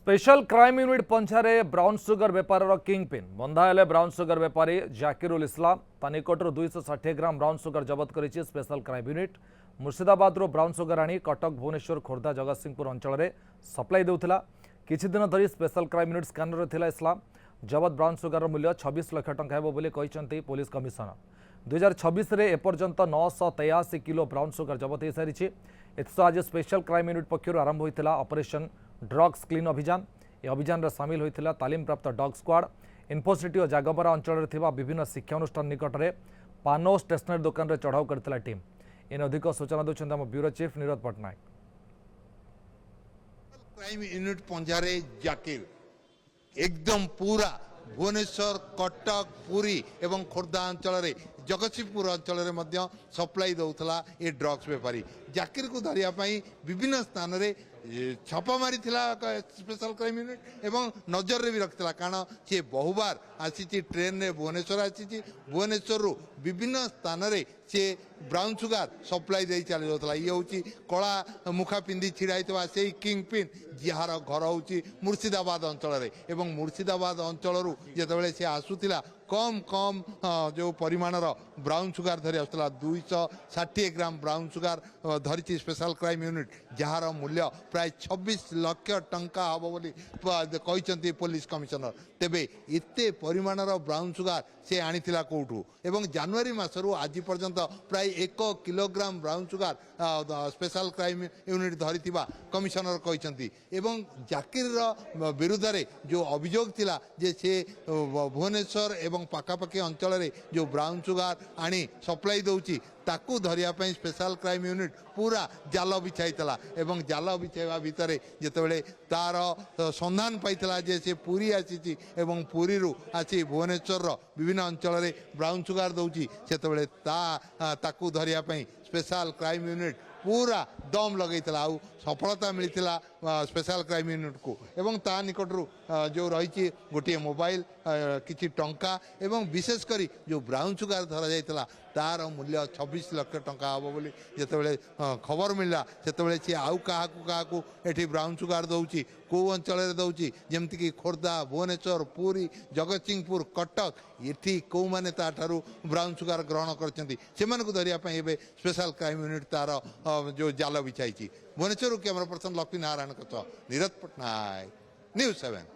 Special crime unit पंछारे brown sugar बेपार kingpin बंधाइले ब्राउन सुगर बेपारी जाकिरुल इस्लाम ता निकटर 260 ग्राम ब्राउन सुगर जबत कर special crime unit Murshidabad brown sugar आनी कटक भुवनेश्वर खोर्धा जगतसिंहपुर अंचल में सप्लाई देउथिला। किछि दिन धरी स्पेशल क्राइम यूनिट स्कानर थिला इस्लाम। जबत ब्राउन सुगर मूल्य 26 लाख टंका हेबो बोली कहिसंती पुलिस कमिशनर। 2026 रे एपर्यंत 983 किलो ब्राउन सुगर जबत हो सारी। एथस आज स्पेशल क्राइम यूनिट पक्षर आरंभ होता ऑपरेशन ड्रग्स क्लीन अभियान। यह अभियान में सामिल होता तालीम प्राप्त डॉग स्क्वाड। इन्फोसिटी और जागबरा अंचल विभिन्न शिक्षानुष्ठान निकट में पान स्टेशनरी दुकान में चढ़ाऊ करता टीम। इन अधिक सूचना देते आम bureau chief Neeraj Pattanaik. Crime unit पंजारे जाकिर एकदम पूरा भुवनेश्वर कटक पुरी एवं खोर्धा अंचल जगतसिंहपुर अंचल सप्लाई दौला ये ड्रग्स बेपारी जाकिर को धरियापाई विभिन्न स्थान में छापा मारी स्पेशल क्राइम यूनिट एवं नजर रे भी रखिला। कारण सी बहुबार आसी ट्रेन में भुवनेश्वर आसी भुवनेश्वर विभिन्न स्थान में सी ब्राउन सुगर सप्लाई दे चली जाता। ये हूँ कला मुखा पिंधि छिड़ा से किंगपिन जार घर हूँ मुर्शिदाबाद अंचल एवं मुर्शिदाबाद अंचल जिते सी आसूला कम कम जो परिमाणर ब्राउन सुगर धरी आसला 260 ग्राम ब्राउन सुगर धरी स्पेशल क्राइम यूनिट जार मूल्य प्राय 26 लाख टंका हम बोली कहते पुलिस कमिशनर। तेबे एते परिमाणर ब्राउन सुगर से आनीला कौटू एवं जनवरी मासरू आज पर्यंत प्राय 1 kilogram brown sugar special crime unit धरी कमिशनर कहते। एवं जाकिर विरुद्ध रे जो अभियोग थिला जे से भुवनेश्वर एवं पाखापाखि अंचल में जो ब्राउन सुगर आनी सप्लाई दौची ताकू धरियापाई स्पेशल क्राइम यूनिट पूरा जाल बिछाईला। एवं जाल बिछाइबा भितर जितेबाला तार संधान पाइला जे से पुरी आसी एवं पुरी आसी भुवनेश्वर विभिन्न अंचल में ब्राउन सुगर दौची से ताकू धरियापाई स्पेशल क्राइम यूनिट पूरा दम लगे सफलता मिलता स्पेशल क्राइम यूनिट को। एवं ता निकटू जो रही गोटे मोबाइल किसी टंका एवं विशेषकर जो ब्राउन सुगर धरा जाता तार मूल्य 26 लाख टंका हम बोली जितेबाला खबर मिलला से सी आउ क्या ये ब्राउन सुगर दौची कौ अंचल दौची जमतीक खोर्धा भुवनेश्वर पुरी जगतसिंहपुर कटक ये कौ मैंने ब्राउन सुगर ग्रहण कर धरियापाई स्पेशल क्राइम यूनिट तार जो जाल बिछाई। Bhubaneswar camera person Lakshmi Narayan Neeraj Pattnaik, news 7।